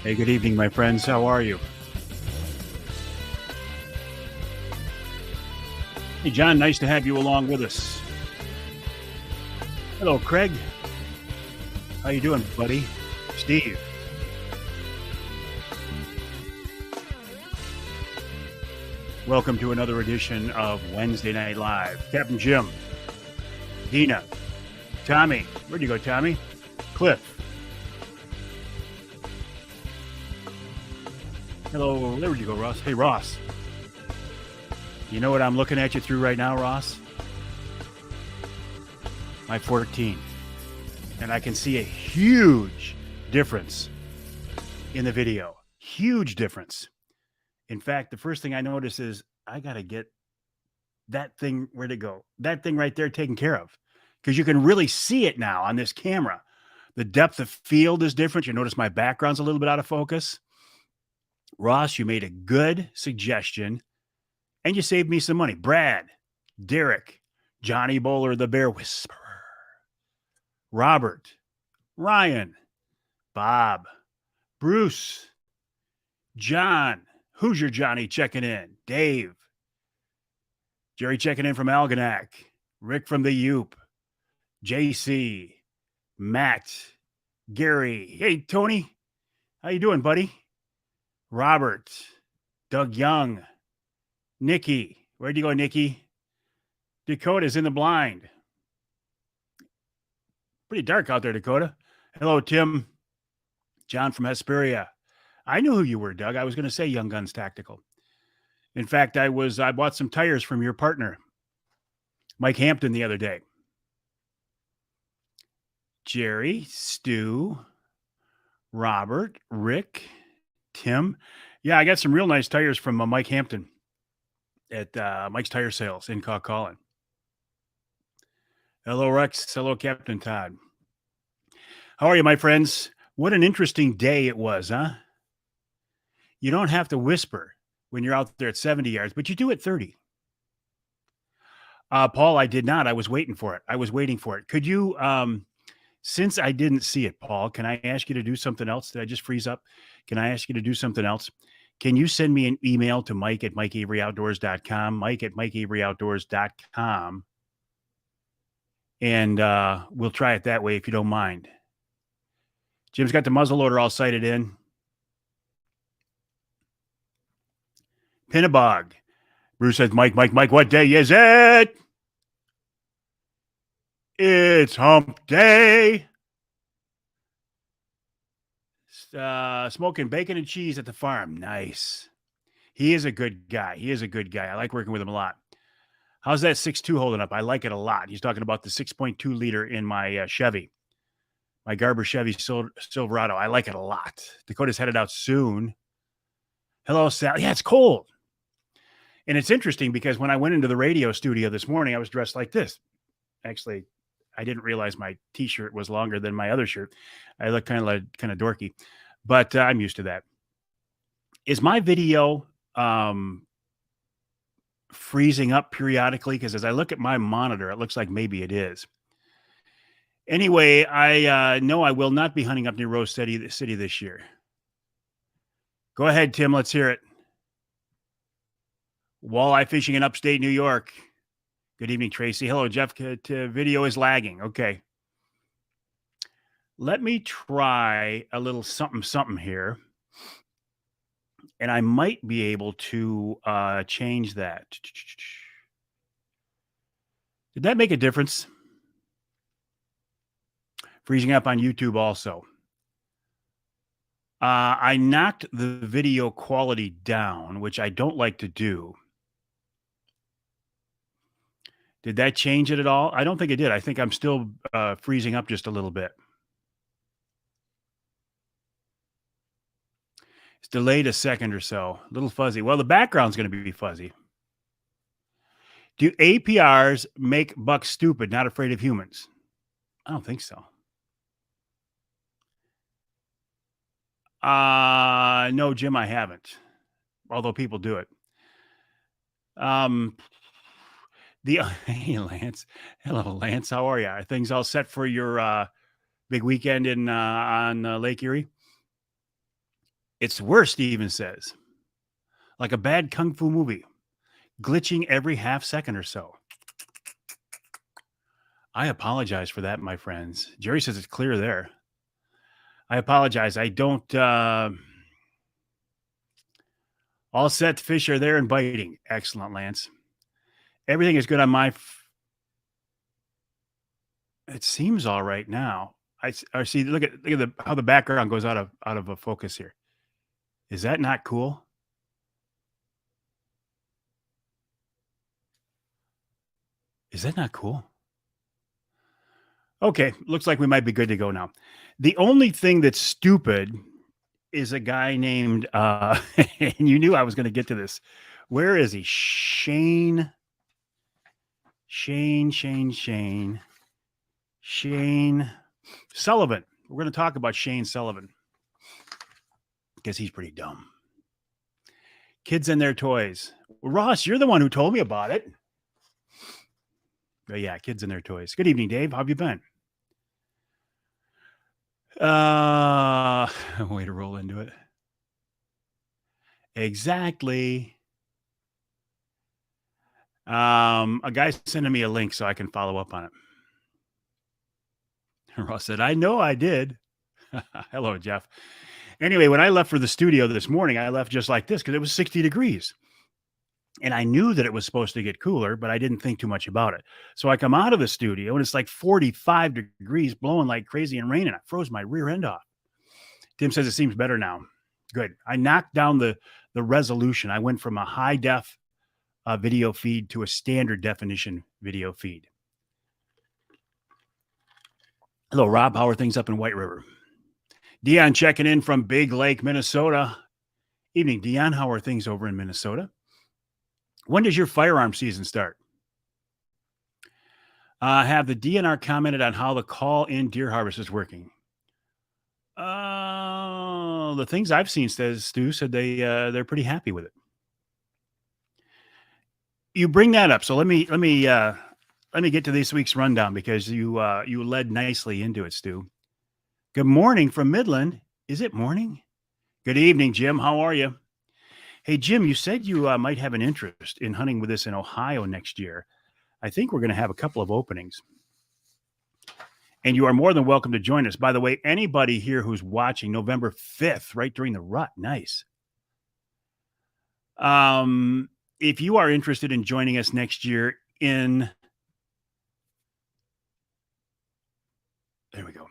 Hey, good evening, my friends. How are you? Hey, John, nice to have you along with us. Hello, Craig. How you doing, buddy? Steve. Welcome to another edition of Wednesday Night Live. Captain Jim, Dina, Tommy. Where'd you go, Tommy? Cliff. Hello, where'd you go, Ross? Hey, Ross. You know what I'm looking at you through right now, Ross? My 14. And I can see a huge difference in the video. Huge difference. In fact, the first thing I notice is I got to get that thing, where'd it go? That thing right there taken care of. Because you can really see it now on this camera. The depth of field is different. You notice my background's a little bit out of focus. Ross, you made a good suggestion and you saved me some money. Brad, Derek, Johnny Bowler, the Bear Whisperer, Robert, Ryan, Bob, Bruce, John, Hoosier Johnny checking in, Dave, Jerry checking in from Algonac, Rick from the Yoop, JC, Matt, Gary. Hey, Tony, how you doing, buddy? Robert, Doug Young, Nikki. Where'd you go, Nikki? Dakota's in the blind. Pretty dark out there, Dakota. Hello, Tim. John from Hesperia. I knew who you were, Doug. I was going to say Young Guns Tactical. In fact, I bought some tires from your partner, Mike Hampton, the other day. Jerry, Stu, Robert, Rick, Tim. Yeah, I got some real nice tires from Mike Hampton at Mike's Tire Sales in Caucallin. Hello, Rex. Hello, Captain Todd. How are you, my friends? What an interesting day it was, huh? You don't have to whisper when you're out there at 70 yards, but you do at 30. Paul, I did not. I was waiting for it. Could you, since I didn't see it, Paul, can I ask you to do something else? Did I just freeze up? Can I ask you to do something else? Can you send me an email to mike@mikeaveryoutdoors.com, mike@mikeaveryoutdoors.com, and we'll try it that way if you don't mind. Jim's got the muzzle loader all sighted in. Pinnabog. Bruce says, Mike, what day is it? It's hump day. Smoking bacon and cheese at the farm. Nice. He is a good guy. I like working with him a lot. How's that 6.2 holding up? I like it a lot. He's talking about the 6.2 liter in my Chevy, my Garber Chevy Silverado. I like it a lot. Dakota's headed out soon. Hello, Sal. Yeah, it's cold. And it's interesting because when I went into the radio studio this morning, I was dressed like this. Actually, I didn't realize my T-shirt was longer than my other shirt. I look kind of dorky, but I'm used to that. Is my video freezing up periodically? Because as I look at my monitor, it looks like maybe it is. Anyway, I know I will not be hunting up near Rose City this year. Go ahead, Tim. Let's hear it. Walleye fishing in upstate New York. Good evening, Tracy. Hello, Jeff. Video is lagging. Okay. Let me try a little something here. And I might be able to change that. Did that make a difference? Freezing up on YouTube also. I knocked the video quality down, which I don't like to do. Did that change it at all? I don't think it did. I think I'm still freezing up just a little bit. It's delayed a second or so. A little fuzzy. Well, the background's going to be fuzzy. Do APRs make bucks stupid, not afraid of humans? I don't think so. No, Jim, I haven't. Although people do it. Hey, Lance. Hello, Lance. How are you? Are things all set for your big weekend on Lake Erie? It's worse, Steven says, like a bad kung fu movie, glitching every half second or so. I apologize for that, my friends. Jerry says it's clear there. I apologize. I don't. All set. Fish are there and biting. Excellent, Lance. Everything is good on my. It seems all right now. I see. Look at how the background goes out of a focus here. Is that not cool? Is that not cool? Okay, looks like we might be good to go now. The only thing that's stupid is a guy named and you knew I was going to get to this. Where is he? Shane Sullivan. We're going to talk about Shane Sullivan because he's pretty dumb. Kids and their toys. Ross, you're the one who told me about it. But yeah, kids and their toys. Good evening, Dave. How have you been? Way to roll into it. Exactly. A guy's sending me a link so I can follow up on it. Ross said, I know I did. Hello, Jeff. Anyway, when I left for the studio this morning, I left just like this because it was 60 degrees. And I knew that it was supposed to get cooler, but I didn't think too much about it. So I come out of the studio and it's like 45 degrees, blowing like crazy and raining. I froze my rear end off. Tim says it seems better now. Good. I knocked down the resolution. I went from a high def video feed to a standard definition video feed. Hello, Rob. How are things up in White River? Dion checking in from Big Lake, Minnesota. Evening, Dion. How are things over in Minnesota? When does your firearm season start? Have the DNR commented on how the call-in deer harvest is working? The things I've seen, Stu said they're pretty happy with it. You bring that up, so let me get to this week's rundown because you led nicely into it, Stu. Good morning from Midland. Is it morning? Good evening, Jim. How are you? Hey, Jim, you said you might have an interest in hunting with us in Ohio next year. I think we're going to have a couple of openings. And you are more than welcome to join us. By the way, anybody here who's watching November 5th, right during the rut, nice. If you are interested in joining us next year in Ohio,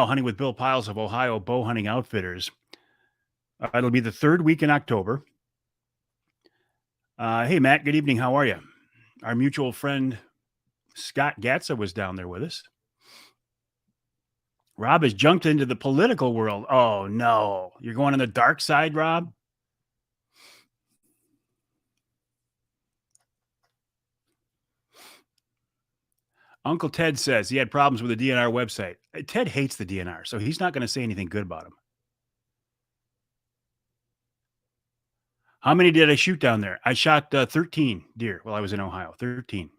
hunting with Bill Piles of Ohio Bow Hunting Outfitters, it'll be the third week in October. Hey, Matt, good evening. How are you? Our mutual friend, Scott Gatza, was down there with us. Rob has jumped into the political world. Oh, no. You're going on the dark side, Rob? Uncle Ted says he had problems with the DNR website. Ted hates the DNR, so he's not going to say anything good about him. How many did I shoot down there? I shot 13 deer while I was in Ohio. 13.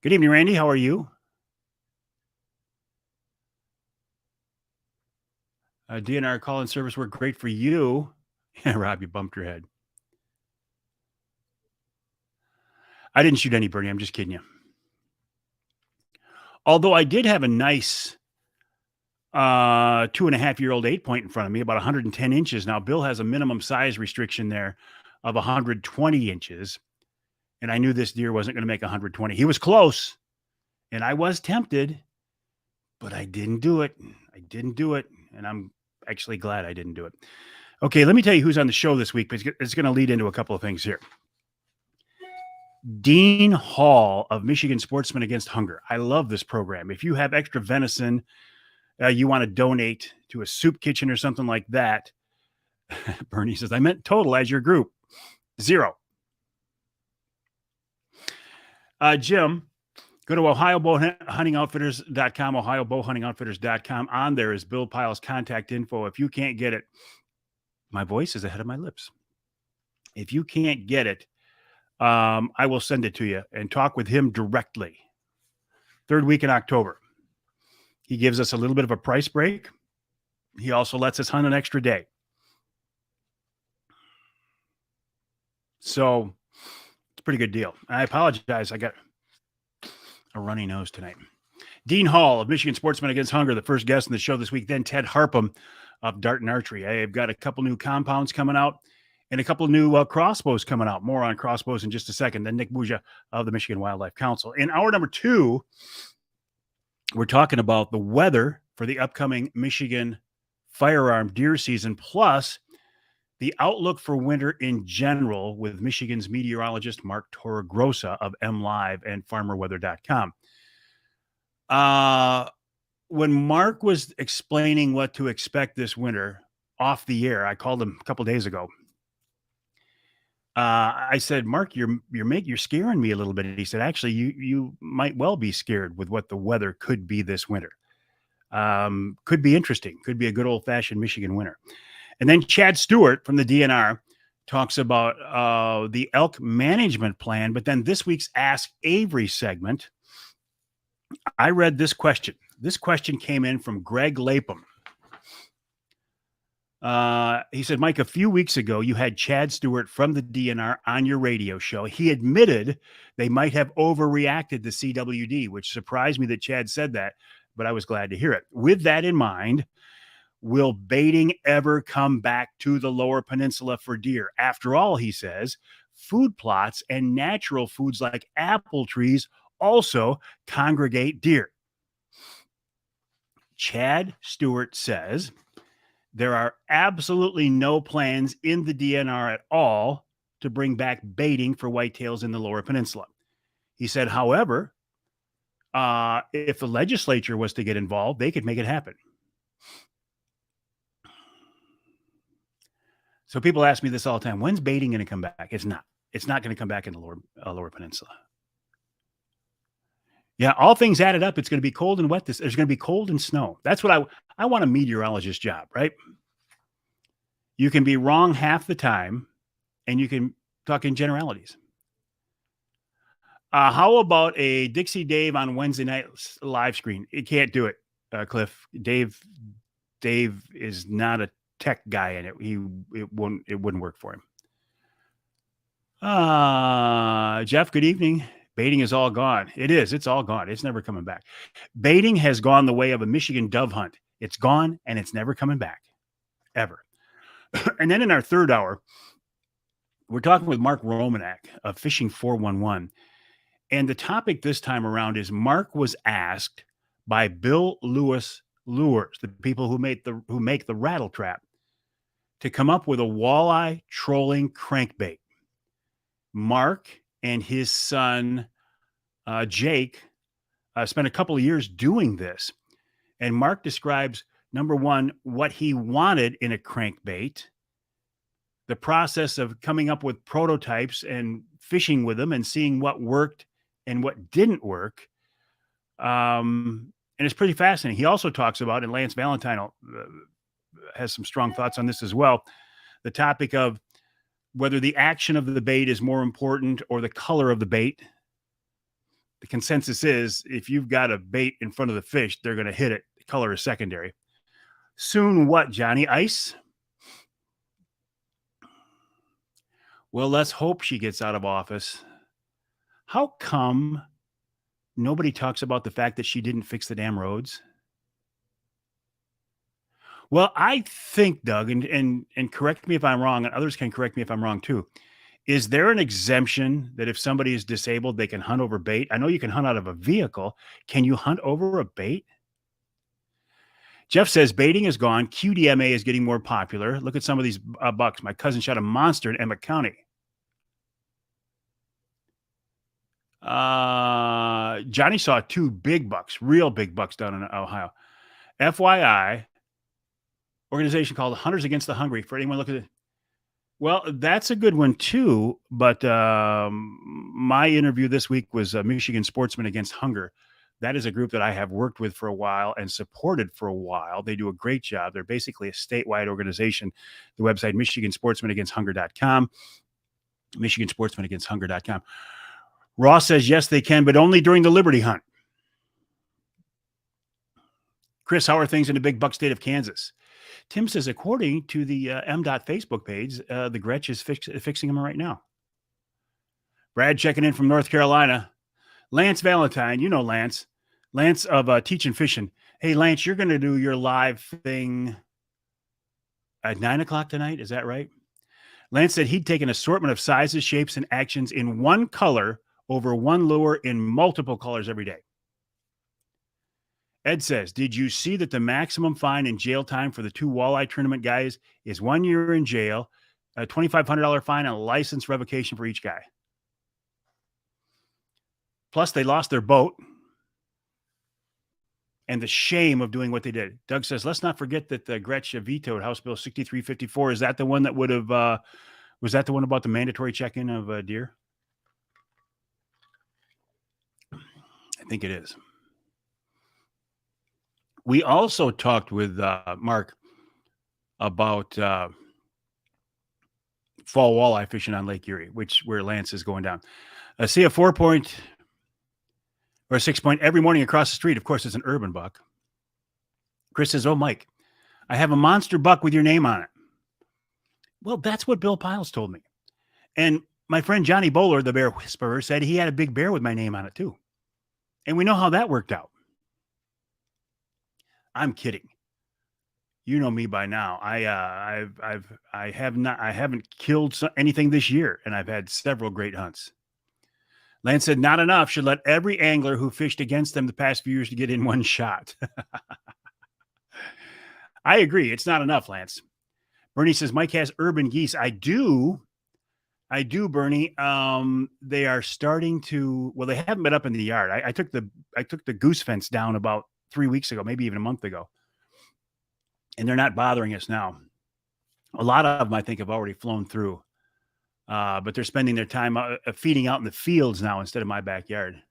Good evening, Randy. How are you? DNR call-in service worked great for you. Yeah, Rob, you bumped your head. I didn't shoot any birdie. I'm just kidding you. Although I did have a nice 2.5-year-old 8-point in front of me, about 110 inches. Now, Bill has a minimum size restriction there of 120 inches. And I knew this deer wasn't going to make 120. He was close. And I was tempted, but I didn't do it. And I'm actually glad I didn't do it. Okay, let me tell you who's on the show this week, because it's going to lead into a couple of things here. Dean Hall of Michigan Sportsmen Against Hunger. I love this program. If you have extra venison, you want to donate to a soup kitchen or something like that. Bernie says, I meant total as your group. 0. Jim, go to OhioBowHuntingOutfitters.com, OhioBowHuntingOutfitters.com. On there is Bill Piles' contact info. If you can't get it, my voice is ahead of my lips. If you can't get it, I will send it to you and talk with him directly. Third week in October. He gives us a little bit of a price break. He also lets us hunt an extra day. So it's a pretty good deal. I apologize. I got a runny nose tonight. Dean Hall of Michigan Sportsmen Against Hunger, the first guest in the show this week. Then Ted Harpham of Dart and Archery. I've got a couple new compounds coming out and a couple new crossbows coming out. More on crossbows in just a second. Then Nick Buja of the Michigan Wildlife Council. In hour number 2, we're talking about the weather for the upcoming Michigan firearm deer season, plus the outlook for winter in general with Michigan's meteorologist Mark Torregrossa of MLive and farmerweather.com. When Mark was explaining what to expect this winter off the air, I called him a couple days ago. I said, Mark, you're scaring me a little bit. He said, actually, you might well be scared with what the weather could be this winter. Could be interesting. Could be a good old fashioned Michigan winter. And then Chad Stewart from the DNR talks about the elk management plan. But then this week's Ask Avery segment, I read this question. This question came in from Greg Lapham. He said, Mike, a few weeks ago, you had Chad Stewart from the DNR on your radio show. He admitted they might have overreacted to CWD, which surprised me that Chad said that, but I was glad to hear it. With that in mind, will baiting ever come back to the Lower Peninsula for deer? After all, he says, food plots and natural foods like apple trees also congregate deer. Chad Stewart says there are absolutely no plans in the DNR at all to bring back baiting for whitetails in the Lower Peninsula. He said, however, if the legislature was to get involved, they could make it happen. So people ask me this all the time. When's baiting going to come back? It's not. It's not going to come back in the Lower Peninsula. Yeah, all things added up, it's going to be cold and wet. There's going to be cold and snow. That's what I want a meteorologist job, right? You can be wrong half the time, and you can talk in generalities. How about a Dixie Dave on Wednesday night live screen? You can't do it, Cliff. Dave is not a tech guy, and it wouldn't work for him. Jeff, good evening. Baiting is all gone. It is. It's all gone. It's never coming back. Baiting has gone the way of a Michigan dove hunt. It's gone, and it's never coming back, ever. And then in our third hour, we're talking with Mark Romanek of Fishing 411. And the topic this time around is Mark was asked by Bill Lewis Lures, the people who make the rattle trap, to come up with a walleye trolling crankbait. Mark and his son, Jake, spent a couple of years doing this. And Mark describes, number one, what he wanted in a crankbait, the process of coming up with prototypes and fishing with them and seeing what worked and what didn't work. And it's pretty fascinating. He also talks about, and Lance Valentine has some strong thoughts on this as well, the topic of whether the action of the bait is more important or the color of the bait. The consensus is if you've got a bait in front of the fish, they're going to hit it. The color is secondary. Soon what, Johnny? Ice? Well, let's hope she gets out of office. How come nobody talks about the fact that she didn't fix the damn roads? Well, I think, Doug, and correct me if I'm wrong, and others can correct me if I'm wrong too. Is there an exemption that if somebody is disabled, they can hunt over bait? I know you can hunt out of a vehicle. Can you hunt over a bait? Jeff says baiting is gone. QDMA is getting more popular. Look at some of these bucks. My cousin shot a monster in Emmett County. Johnny saw 2 big bucks, real big bucks down in Ohio. FYI, organization called Hunters Against the Hungry. For anyone look at it. Well, that's a good one too. But my interview this week was Michigan Sportsmen Against Hunger. That is a group that I have worked with for a while and supported for a while. They do a great job. They're basically a statewide organization. The website, MichiganSportsmenAgainstHunger.com. MichiganSportsmenAgainstHunger.com. Ross says, yes, they can, but only during the Liberty Hunt. Chris, how are things in the big buck state of Kansas? Tim says, according to the M.Dot Facebook page, the Gretsch is fixing them right now. Brad checking in from North Carolina. Lance Valentine, you know Lance. Lance of Teaching Fishing. Hey, Lance, you're going to do your live thing at 9 o'clock tonight. Is that right? Lance said he'd take an assortment of sizes, shapes, and actions in one color over one lure in multiple colors every day. Ed says, did you see that the maximum fine and jail time for the 2 walleye tournament guys is 1 year in jail, a $2,500 fine, and a license revocation for each guy? Plus, they lost their boat and the shame of doing what they did. Doug says, let's not forget that the Gretsch vetoed House Bill 6354. Is that the one that would have, was that the one about the mandatory check-in of deer? I think it is. We also talked with Mark about fall walleye fishing on Lake Erie, where Lance is going down. I see a 4-point or a 6-point every morning across the street. Of course, it's an urban buck. Chris says, oh, Mike, I have a monster buck with your name on it. Well, that's what Bill Piles told me. And my friend Johnny Bowler, the bear whisperer, said he had a big bear with my name on it too. And we know how that worked out. I'm kidding. You know me by now. I haven't killed anything this year, and I've had several great hunts. Lance said, not enough. Should let every angler who fished against them the past few years to get in one shot. I agree. It's not enough, Lance. Bernie says, Mike has urban geese. I do, Bernie. They are starting to, well, they haven't been up in the yard. I took the goose fence down about 3 weeks ago, maybe even a month ago. And they're not bothering us now. A lot of them, I think, have already flown through. But they're spending their time feeding out in the fields now instead of my backyard.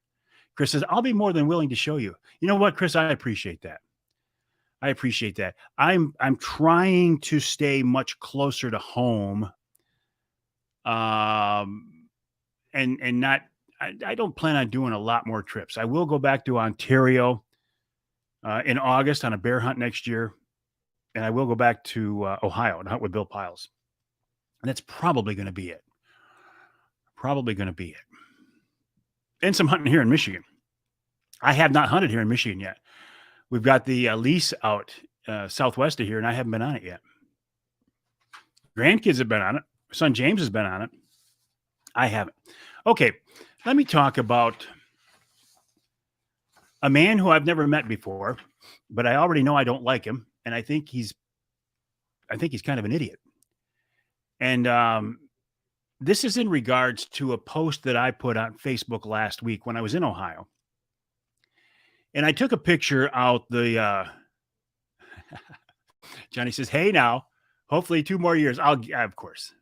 Chris says, I'll be more than willing to show you. You know what, Chris? I appreciate that. I'm trying to stay much closer to home. And not, I don't plan on doing a lot more trips. I will go back to Ontario in August on a bear hunt next year. And I will go back to Ohio and hunt with Bill Piles. And that's probably going to be it. And some hunting here in Michigan. I have not hunted here in Michigan yet. We've got the lease out southwest of here, and I haven't been on it yet. Grandkids have been on it. My son James has been on it. I haven't. Okay, let me talk about a man who I've never met before, but I already know I don't like him, and I think he's kind of an idiot. And this is in regards to a post that I put on Facebook last week when I was in Ohio. And I took a picture out the Johnny says, hey, now, hopefully 2 more years. Of course.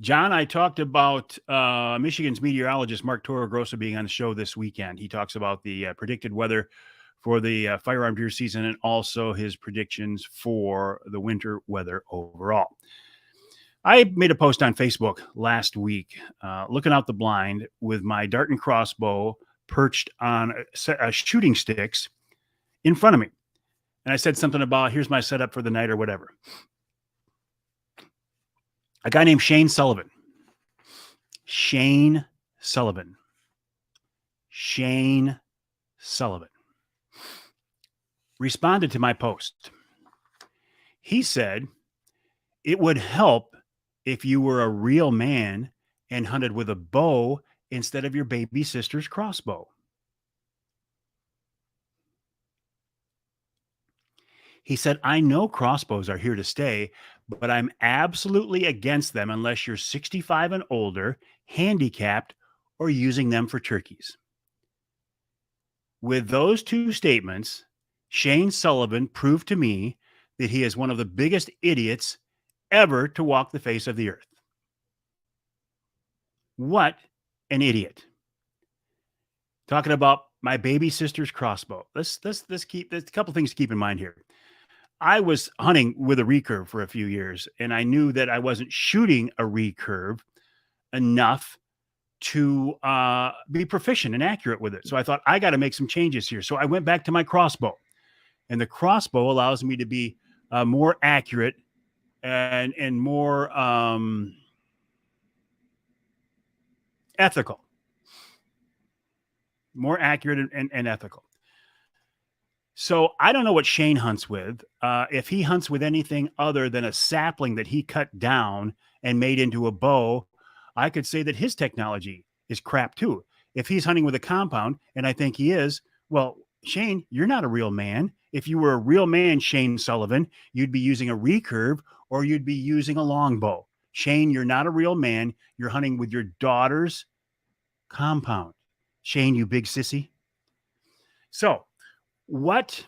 John, I talked about Michigan's meteorologist, Mark Torregrossa, being on the show this weekend. He talks about the predicted weather for the firearm deer season and also his predictions for the winter weather overall. I made a post on Facebook last week looking out the blind with my dart and crossbow perched on shooting sticks in front of me. And I said something about, here's my setup for the night or whatever. A guy named Shane Sullivan responded to my post. He said, it would help if you were a real man and hunted with a bow instead of your baby sister's crossbow. He said, I know crossbows are here to stay, but I'm absolutely against them unless you're 65 and older, handicapped, or using them for turkeys. With those 2 statements, Shane Sullivan proved to me that he is one of the biggest idiots ever to walk the face of the earth. What an idiot. Talking about my baby sister's crossbow. Let's keep, there's a couple things to keep in mind here. I was hunting with a recurve for a few years, and I knew that I wasn't shooting a recurve enough to be proficient and accurate with it. So I thought, I got to make some changes here. So I went back to my crossbow. and the crossbow allows me to be more accurate and more ethical, more accurate and ethical. So I don't know what Shane hunts with. If he hunts with anything other than a sapling that he cut down and made into a bow, I could say that his technology is crap too. If he's hunting with a compound, and I think he is, well, Shane, you're not a real man. If you were a real man, Shane Sullivan, you'd be using a recurve or you'd be using a longbow. Shane, you're not a real man. You're hunting with your daughter's compound. Shane, you big sissy. So, what,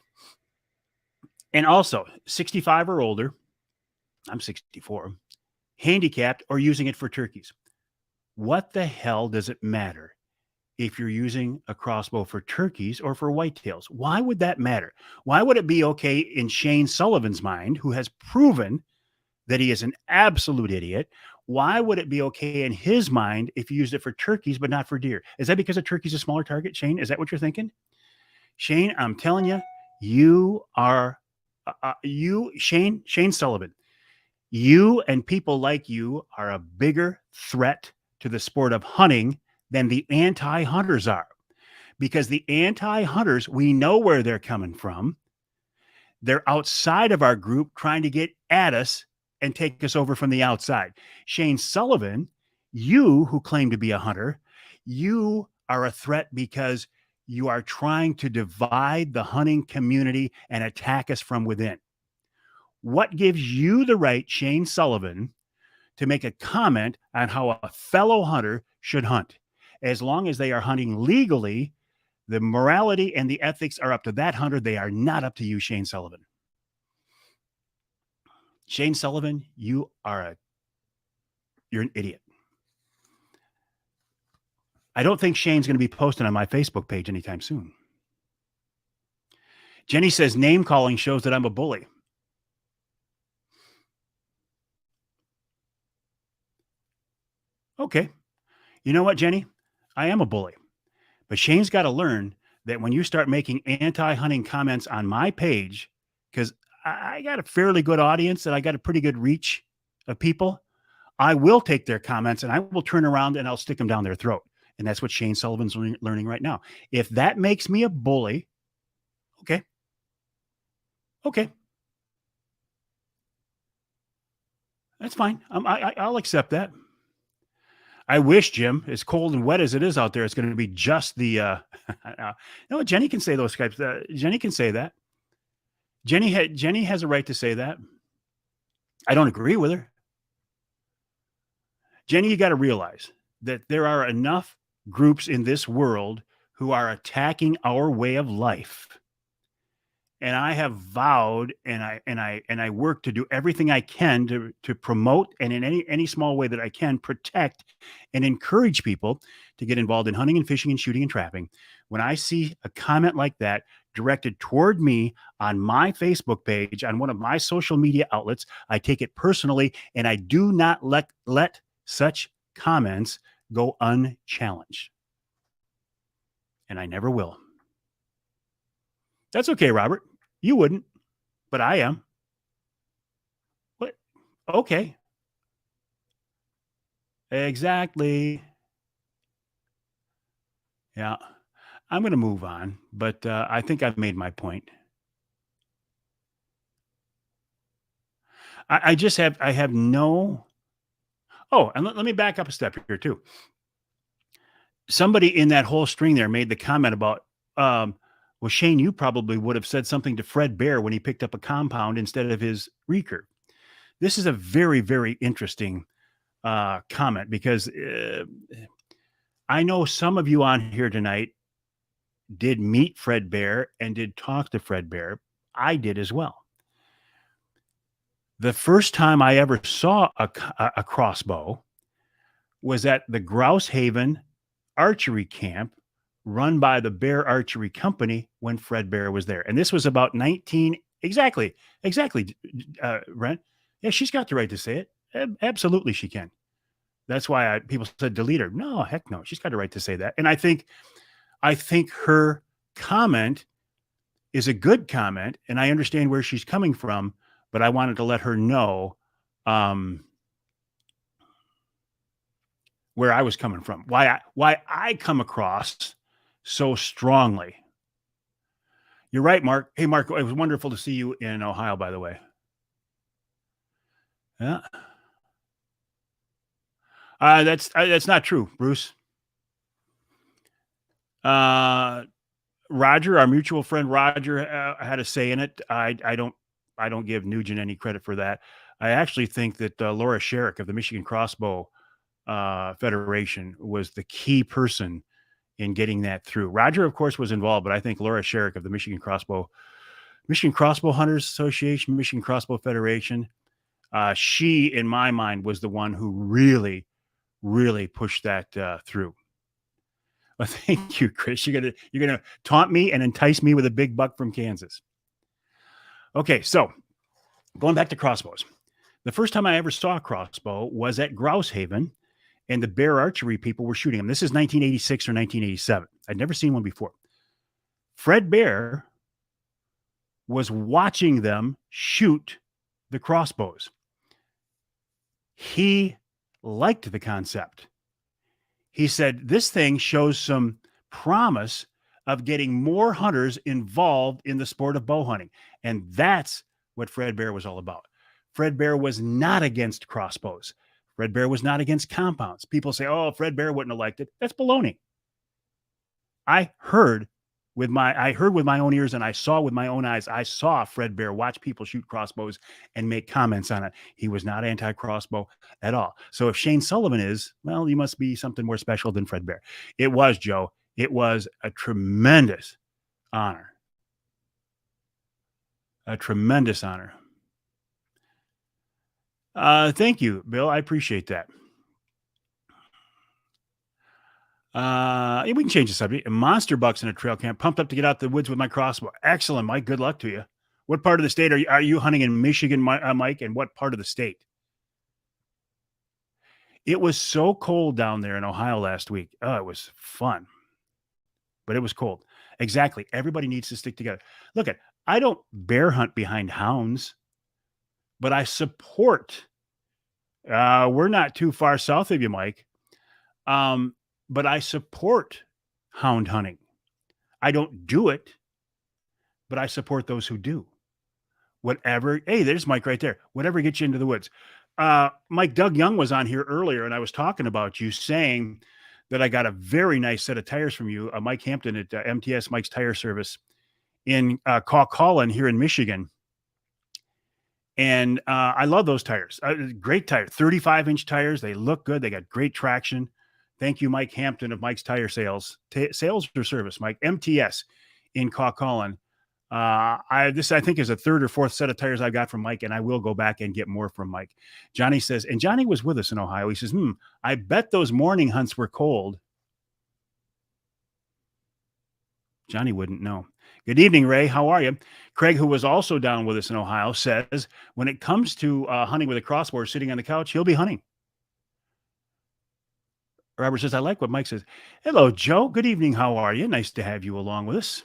and also 65 or older, I'm 64, handicapped or using it for turkeys. What the hell does it matter if you're using a crossbow for turkeys or for whitetails? Why would that matter? Why would it be okay in Shane Sullivan's mind, who has proven that he is an absolute idiot? Why would it be okay in his mind if you used it for turkeys but not for deer? Is that because a turkey's a smaller target, Shane? Is that what you're thinking? Shane, I'm telling you, you are Shane Sullivan. You and people like you are a bigger threat to the sport of hunting than the anti-hunters are. Because the anti-hunters, we know where they're coming from. They're outside of our group trying to get at us and take us over from the outside. Shane Sullivan, you who claim to be a hunter, you are a threat because you are trying to divide the hunting community and attack us from within. What gives you the right, Shane Sullivan, to make a comment on how a fellow hunter should hunt? As long as they are hunting legally, the morality and the ethics are up to that hunter. They are not up to you, Shane Sullivan. Shane Sullivan, you're an idiot. I don't think Shane's going to be posting on my Facebook page anytime soon. Jenny says name calling shows that I'm a bully. Okay. You know what, Jenny? I am a bully. But Shane's got to learn that when you start making anti-hunting comments on my page, because I got a fairly good audience and I got a pretty good reach of people, I will take their comments and I will turn around and I'll stick them down their throat. And that's what Shane Sullivan's learning right now. If that makes me a bully, okay. Okay. That's fine. I'll accept that. I wish, Jim, as cold and wet as it is out there, it's going to be just the. No, Jenny can say those types. Jenny can say that. Jenny has a right to say that. I don't agree with her. Jenny, you got to realize that there are enough groups in this world who are attacking our way of life. And I have vowed and I work to do everything I can to promote and in any small way that I can protect and encourage people to get involved in hunting and fishing and shooting and trapping. When I see a comment like that directed toward me on my Facebook page, on one of my social media outlets, I take it personally and I do not let such comments go unchallenged. And I never will. That's okay, Robert. You wouldn't, but I am. What? Okay. Exactly. Yeah. I'm going to move on, but I think I've made my point. I have no. Oh, and let me back up a step here too. Somebody in that whole string there made the comment about, well, Shane, you probably would have said something to Fred Bear when he picked up a compound instead of his recurve. This is a very, very interesting comment because I know some of you on here tonight did meet Fred Bear and did talk to Fred Bear. I did as well. The first time I ever saw a crossbow was at the Grouse Haven archery camp run by the Bear Archery Company when Fred Bear was there. And this was about 19. Exactly, Brent. Yeah, she's got the right to say it. Absolutely, she can. That's why people said delete her. No, heck no. She's got the right to say that. And I think her comment is a good comment, and I understand where she's coming from, but I wanted to let her know um, where I was coming from, why I come across so strongly. You're right, Mark. Hey, Mark, it was wonderful to see you in Ohio, by the way. Yeah, that's not true, Bruce. Uh, Roger, our mutual friend Roger, had a say in it. I don't give Nugent any credit for that. I actually think that Laura Sherrick of the Michigan Crossbow Federation was the key person in getting that through. Roger, of course, was involved, but I think Laura Sherrick of the Michigan Crossbow Hunters Association, Michigan Crossbow Federation, she, in my mind, was the one who really, really pushed that through. Well, thank you, Chris. You're gonna taunt me and entice me with a big buck from Kansas. Okay, so going back to crossbows. The first time I ever saw a crossbow was at Grouse Haven, and the bear archery people were shooting them. This is 1986 or 1987. I'd never seen one before. Fred Bear was watching them shoot the crossbows. He liked the concept. He said, this thing shows some promise of getting more hunters involved in the sport of bow hunting. And that's what Fred Bear was all about. Fred Bear was not against crossbows. Fred Bear was not against compounds. People say, oh, Fred Bear wouldn't have liked it. That's baloney. I heard with my own ears and I saw with my own eyes. I saw Fred Bear watch people shoot crossbows and make comments on it. He was not anti-crossbow at all. So if Shane Sullivan is, well, you must be something more special than Fred Bear. It was, Joe. It was a tremendous honor. A tremendous honor. Thank you, Bill. I appreciate that. We can change the subject. Monster bucks in a trail camp, pumped up to get out the woods with my crossbow. Excellent, Mike. Good luck to you. What part of the state are you hunting in Michigan, Mike? And what part of the state? It was so cold down there in Ohio last week. Oh, it was fun, but it was cold. Exactly. Everybody needs to stick together. Look at, I don't bear hunt behind hounds, but I support. We're not too far south of you, Mike. But I support hound hunting. I don't do it, but I support those who do. Whatever. Hey, there's Mike right there. Whatever gets you into the woods. Mike, Doug Young was on here earlier, and I was talking about you saying that I got a very nice set of tires from you, Mike Hampton at MTS Mike's Tire Service in Caucallin here in Michigan. And I love those tires. Great tire, 35-inch tires. They look good. They got great traction. Thank you, Mike Hampton of Mike's Tire Sales. Sales or service, Mike? MTS in Caucallin. I think is a third or fourth set of tires I got from Mike, and I will go back and get more from Mike. Johnny says, and Johnny was with us in Ohio. He says, I bet those morning hunts were cold. Johnny wouldn't know. Good evening, Ray. How are you? Craig, who was also down with us in Ohio, says when it comes to hunting with a crossbow or sitting on the couch, he'll be hunting. Robert says, I like what Mike says. Hello, Joe. Good evening. How are you? Nice to have you along with us.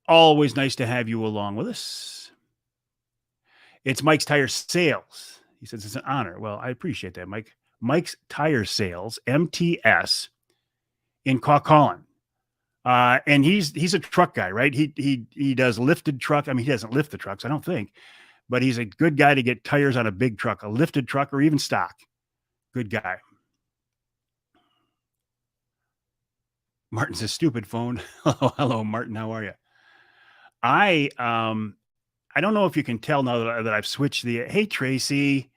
Always nice to have you along with us. It's Mike's Tire Sales. He says it's an honor. Well, I appreciate that, Mike. Mike's Tire Sales, MTS, in Caucallin. And he's a truck guy, right? He does lifted truck. I mean, he doesn't lift the trucks, I don't think, but he's a good guy to get tires on a big truck, a lifted truck, or even stock. Good guy. Martin says, stupid phone. Hello, Martin. How are you? I don't know if you can tell now that I've switched hey, Tracy.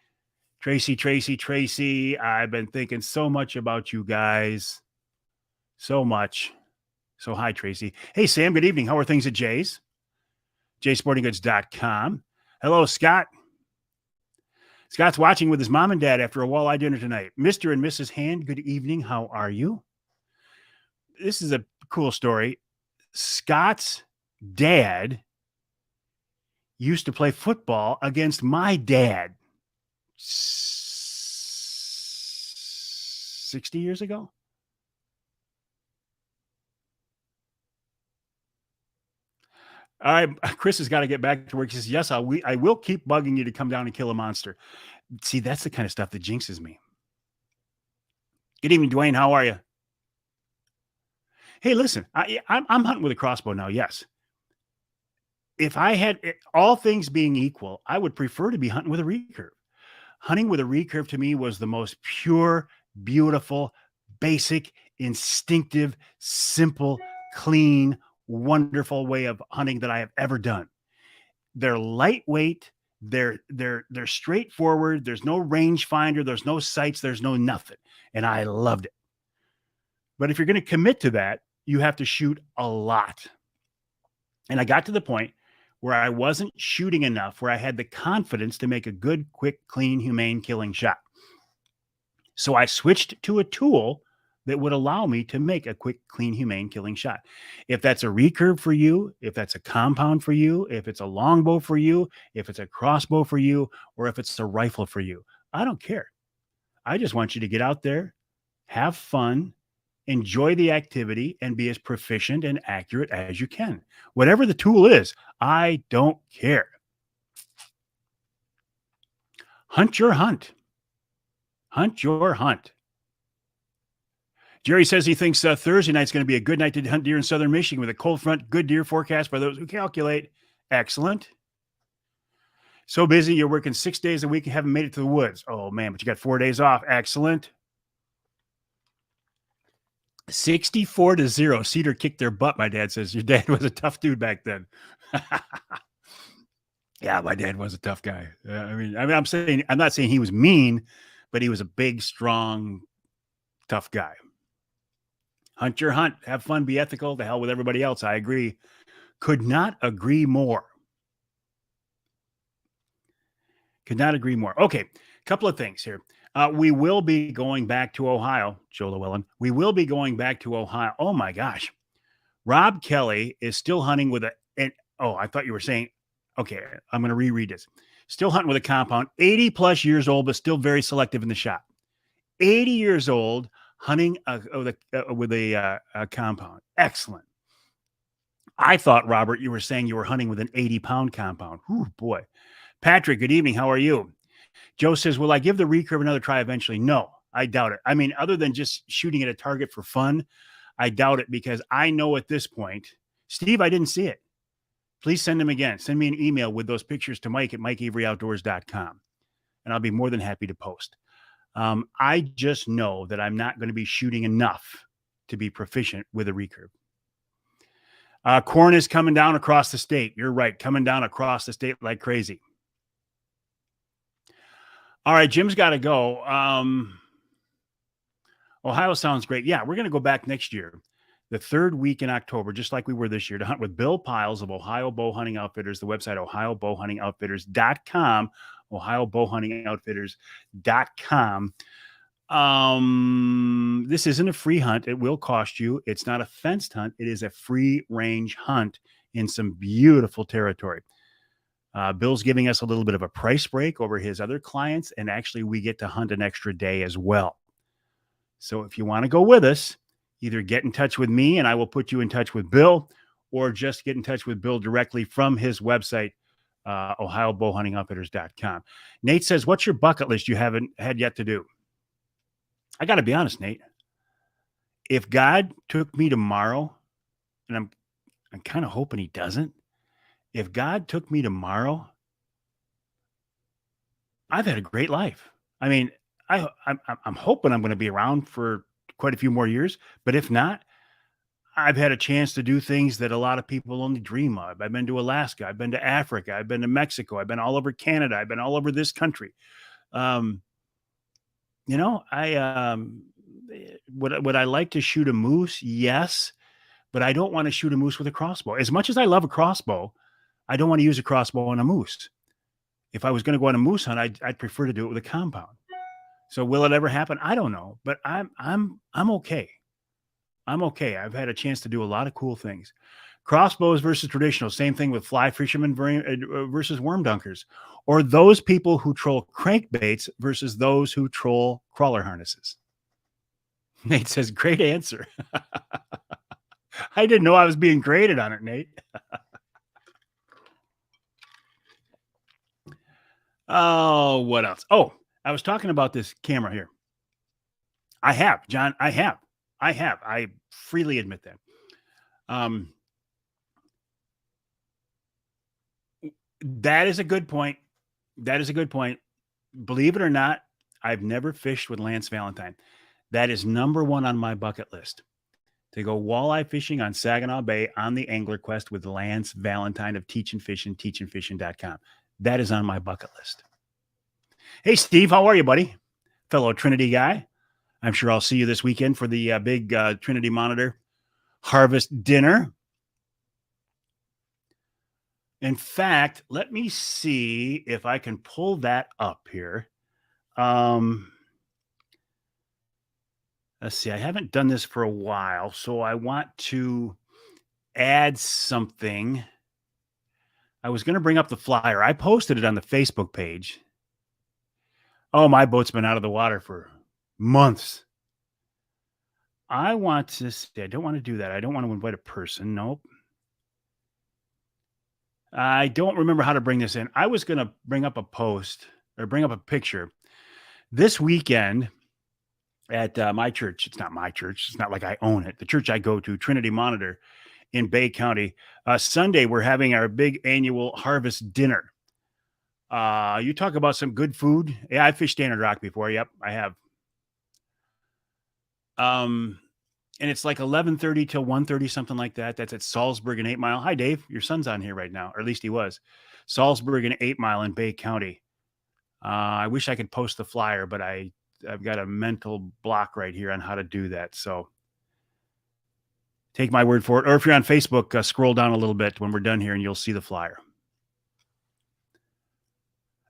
I've been thinking so much about you guys. So much. So hi, Tracy. Hey, Sam. Good evening. How are things at Jay's? jsportinggoods.com. Hello, Scott. Scott's watching with his mom and dad after a walleye dinner tonight. Mr. and Mrs. Hand, good evening. How are you? This is a cool story. Scott's dad used to play football against my dad 60 years ago. All right, Chris has got to get back to work. He says, "Yes, I will keep bugging you to come down and kill a monster." See, that's the kind of stuff that jinxes me. Good evening, Dwayne. How are you? Hey, listen, I'm hunting with a crossbow now. Yes, if I had all things being equal, I would prefer to be hunting with a recurve. Hunting with a recurve to me was the most pure, beautiful, basic, instinctive, simple, clean, wonderful way of hunting that I have ever done. They're lightweight, they're straightforward, there's no rangefinder, there's no sights, there's no nothing, and I loved it. But if you're going to commit to that, you have to shoot a lot. And I got to the point where I wasn't shooting enough, where I had the confidence to make a good, quick, clean, humane killing shot. So I switched to a tool that would allow me to make a quick, clean, humane killing shot. If that's a recurve for you, if that's a compound for you, if it's a longbow for you, if it's a crossbow for you, or if it's a rifle for you, I don't care. I just want you to get out there, have fun, enjoy the activity, and be as proficient and accurate as you can. Whatever the tool is, I don't care. Hunt your hunt. Hunt your hunt. Jerry says he thinks Thursday night's going to be a good night to hunt deer in southern Michigan with a cold front, good deer forecast for those who calculate. Excellent. So busy, you're working 6 days a week and haven't made it to the woods. Oh, man, but you got 4 days off. Excellent. 64-0. Cedar kicked their butt, my dad says. Your dad was a tough dude back then. Yeah, my dad was a tough guy. I'm not saying he was mean, but he was a big, strong, tough guy. Hunt your hunt. Have fun. Be ethical. The hell with everybody else. I agree. Could not agree more. Could not agree more. Okay, couple of things here. We will be going back to Ohio, Joe Llewellyn. We will be going back to Ohio. Oh my gosh. Rob Kelly is still hunting with I thought you were saying, okay, I'm going to reread this. Still hunting with a compound, 80 plus years old, but still very selective in the shot. 80 years old, hunting with a compound. Excellent. I thought, Robert, you were saying you were hunting with an 80-pound compound. Ooh, boy. Patrick, good evening. How are you? Joe says, will I give the recurve another try eventually? No, I doubt it. I mean, other than just shooting at a target for fun, I doubt it because I know at this point, Steve, I didn't see it. Please send them again. Send me an email with those pictures to Mike at MikeAveryOutdoors.com, and I'll be more than happy to post. I just know that I'm not going to be shooting enough to be proficient with a recurve. Corn is coming down across the state. You're right. Coming down across the state like crazy. All right. Jim's got to go. Ohio sounds great. Yeah, we're going to go back next year, the third week in October, just like we were this year, to hunt with Bill Piles of Ohio Bow Hunting Outfitters, the website ohiobowhuntingoutfitters.com, ohiobowhuntingoutfitters.com. This isn't a free hunt. It will cost you. It's not a fenced hunt. It is a free range hunt in some beautiful territory. Bill's giving us a little bit of a price break over his other clients, and actually we get to hunt an extra day as well. So if you want to go with us, either get in touch with me and I will put you in touch with Bill, or just get in touch with Bill directly from his website, ohiobowhuntingoutfitters.com. Nate says, what's your bucket list you haven't had yet to do? I got to be honest, Nate. If God took me tomorrow, and I'm kind of hoping he doesn't, if God took me tomorrow, I've had a great life. I mean, I'm hoping I'm going to be around for quite a few more years, but if not, I've had a chance to do things that a lot of people only dream of. I've been to Alaska. I've been to Africa. I've been to Mexico. I've been all over Canada. I've been all over this country. Would I like to shoot a moose? Yes, but I don't want to shoot a moose with a crossbow. As much as I love a crossbow, I don't want to use a crossbow on a moose. If I was going to go on a moose hunt, I'd prefer to do it with a compound. So will it ever happen? I don't know, but I'm okay. I'm okay. I've had a chance to do a lot of cool things. Crossbows versus traditional. Same thing with fly fishermen versus worm dunkers, or those people who troll crankbaits versus those who troll crawler harnesses. Nate says, great answer. I didn't know I was being graded on it, Nate. Oh, what else? Oh, I was talking about this camera here. I have, John. I have. I have. I freely admit that. Um, that is a good point. That is a good point. Believe it or not, I've never fished with Lance Valentine. That is number one on my bucket list. To go walleye fishing on Saginaw Bay on the Angler Quest with Lance Valentine of teachandfishing.com. That is on my bucket list. Hey, Steve, how are you, buddy? Fellow Trinity guy. I'm sure I'll see you this weekend for the big Trinity Monitor harvest dinner. In fact, let me see if I can pull that up here. Let's see. I haven't done this for a while, so I want to add something. I was going to bring up the flyer. I posted it on the Facebook page. Oh, my boat's been out of the water for months. I want to see. I don't want to do that. I don't want to invite a person. Nope. I don't remember how to bring this in. I was going to bring up a post or bring up a picture this weekend at my church. It's not my church. It's not like I own it. The church I go to, Trinity Monitor in Bay County. Sunday, we're having our big annual harvest dinner. You talk about some good food. Yeah, I fished Standard Rock before. Yep, I have. And it's like 11:30 till 1:30, something like that. That's at Salzburg and 8 Mile. Hi, Dave. Your son's on here right now, or at least he was. Salzburg and 8 Mile in Bay County. I wish I could post the flyer, but I've got a mental block right here on how to do that. So take my word for it. Or if you're on Facebook, scroll down a little bit when we're done here and you'll see the flyer.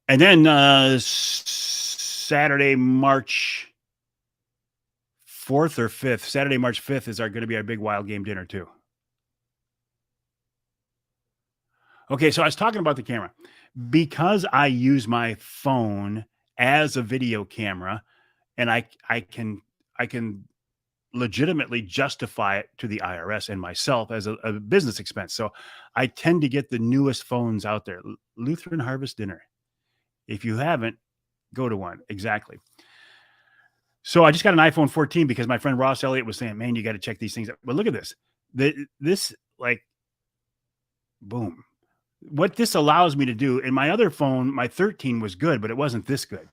And then Saturday, March 4th or 5th, Saturday, March 5th is going to be our big wild game dinner too. Okay, so I was talking about the camera. Because I use my phone as a video camera, and I can legitimately justify it to the IRS and myself as a business expense. So I tend to get the newest phones out there. Lutheran Harvest Dinner. If you haven't, go to one. Exactly. So I just got an iPhone 14 because my friend Ross Elliott was saying, man, you got to check these things out. But look at this. This like, boom. What this allows me to do, in my other phone, my 13 was good, but it wasn't this good.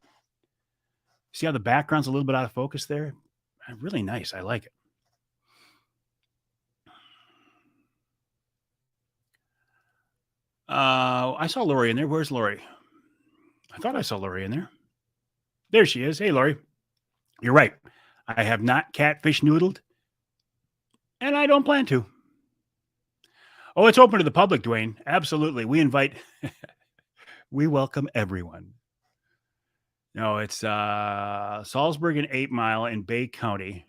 See how the background's a little bit out of focus there? Really nice. I like it. I saw Lori in there. Where's Lori? I thought I saw Lori in there. There she is. Hey, Lori. You're right. I have not catfish noodled, and I don't plan to. Oh, it's open to the public, Dwayne. Absolutely. We invite, we welcome everyone. No, it's Salzburg and 8 Mile in Bay County.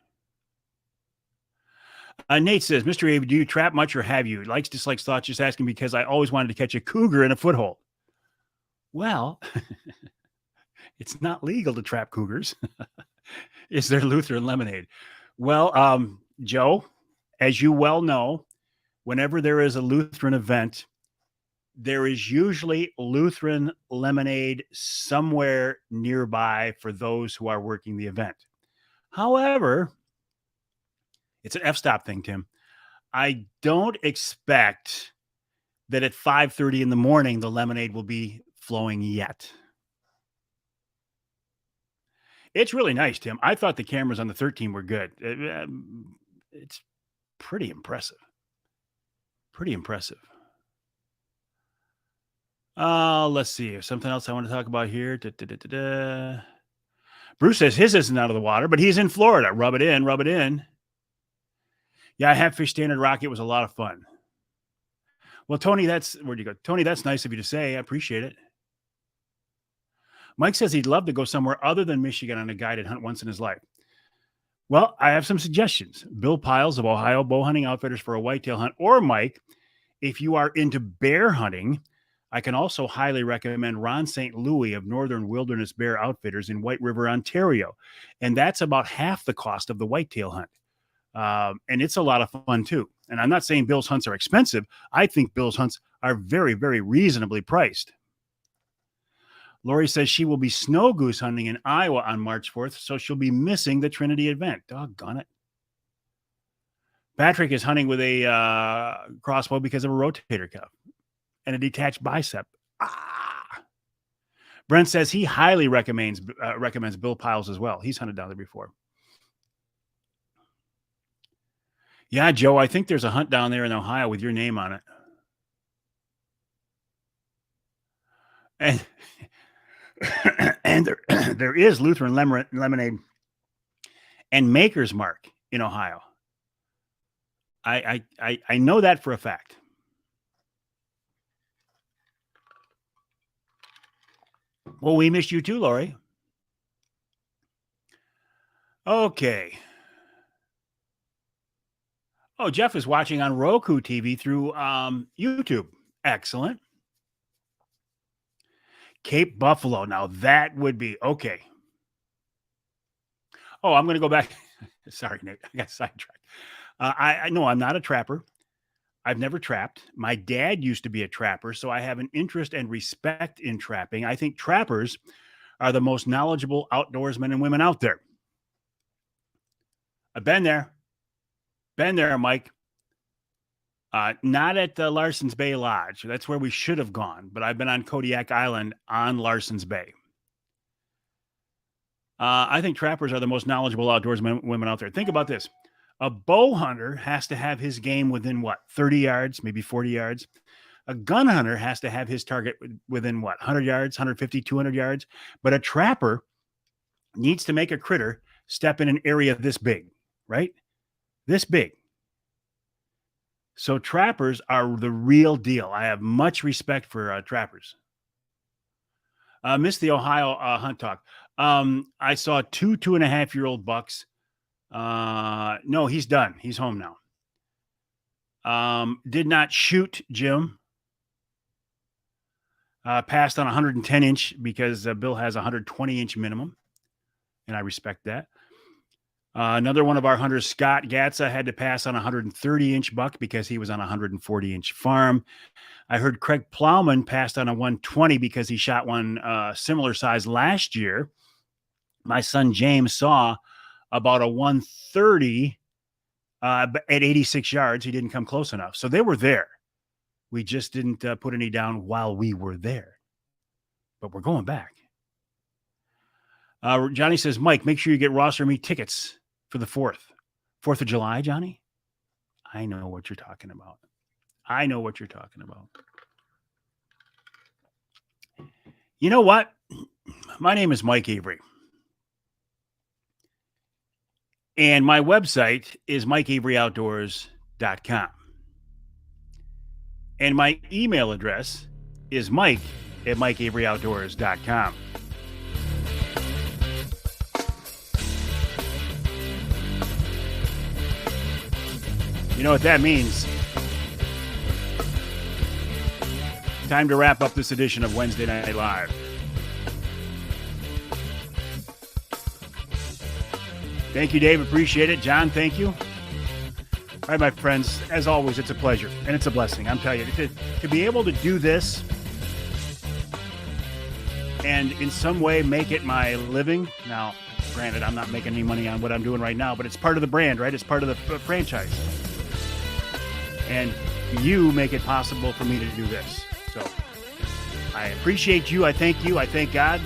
Nate says, Mr. Abe, do you trap much or have you? Likes, dislikes, thoughts, just asking because I always wanted to catch a cougar in a foothold. Well, it's not legal to trap cougars. Is there Lutheran lemonade? Well, Joe, as you well know, whenever there is a Lutheran event, there is usually Lutheran lemonade somewhere nearby for those who are working the event. However, it's an f-stop thing, Tim. I don't expect that at 5:30 in the morning, the lemonade will be flowing yet. It's really nice, Tim. I thought the cameras on the 13 were good. It's pretty impressive. Pretty impressive. Let's see. Something else I want to talk about here. Bruce says his isn't out of the water, but he's in Florida. Rub it in, rub it in. Yeah, I have fished Standard Rock. It was a lot of fun. Well, Tony, where'd you go? Tony, that's nice of you to say. I appreciate it. Mike says he'd love to go somewhere other than Michigan on a guided hunt once in his life. Well, I have some suggestions. Bill Piles of Ohio Bow Hunting Outfitters for a whitetail hunt. Or, Mike, if you are into bear hunting, I can also highly recommend Ron St. Louis of Northern Wilderness Bear Outfitters in White River, Ontario. And that's about half the cost of the whitetail hunt. And it's a lot of fun, too. And I'm not saying Bill's hunts are expensive. I think Bill's hunts are very, very reasonably priced. Lori says she will be snow goose hunting in Iowa on March 4th, so she'll be missing the Trinity event. Doggone it. Patrick is hunting with a crossbow because of a rotator cuff and a detached bicep. Brent says he highly recommends Bill Piles as well. He's hunted down there before. Yeah, Joe, I think there's a hunt down there in Ohio with your name on it. And and there is Lutheran Lemonade and Maker's Mark in Ohio. I know that for a fact. Well, we missed you too, Lori. Okay. Oh, Jeff is watching on Roku TV through YouTube. Excellent. Cape Buffalo. Now that would be okay. Oh, I'm going to go back. Sorry, Nate. I got sidetracked. I know I'm not a trapper. I've never trapped. My dad used to be a trapper, so I have an interest and respect in trapping. I think trappers are the most knowledgeable outdoorsmen and women out there. I've been there. Been there, Mike. Not at the Larson's Bay Lodge. That's where we should have gone, but I've been on Kodiak Island on Larson's Bay. I think trappers are the most knowledgeable outdoorsmen and women out there. Think about this. A bow hunter has to have his game within 30 yards, maybe 40 yards. A gun hunter has to have his target within 100 yards, 150, 200 yards. But a trapper needs to make a critter step in an area this big, right? This big. So trappers are the real deal. I have much respect for trappers. Missed the Ohio hunt talk. I saw 2.5-year-old bucks. No, he's done. He's home now. Did not shoot Jim. Passed on 110 inch because Bill has 120 inch minimum. And I respect that. Another one of our hunters, Scott Gatza, had to pass on a 130 inch buck because he was on a 140 inch farm. I heard Craig Plowman passed on a 120 because he shot one similar size last year. My son James saw about a 130 at 86 yards. He didn't come close enough. So they were there. We just didn't put any down while we were there. But we're going back. Johnny says, Mike, make sure you get Ross or me tickets for the 4th. 4th of July, Johnny? I know what you're talking about. I know what you're talking about. You know what? My name is Mike Avery. And my website is mikeaveryoutdoors.com. And my email address is mike@mikeaveryoutdoors.com. You know what that means? Time to wrap up this edition of Wednesday Night Live. Thank you, Dave. Appreciate it. John, thank you. All right, my friends, as always, it's a pleasure and it's a blessing. I'm telling you, to be able to do this and in some way make it my living. Now, granted, I'm not making any money on what I'm doing right now, but it's part of the brand, right? It's part of the franchise. And you make it possible for me to do this. So I appreciate you. I thank you. I thank God.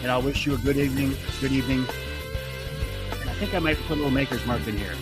And I'll wish you a good evening. Good evening. And I think I might put a little Maker's Mark in here.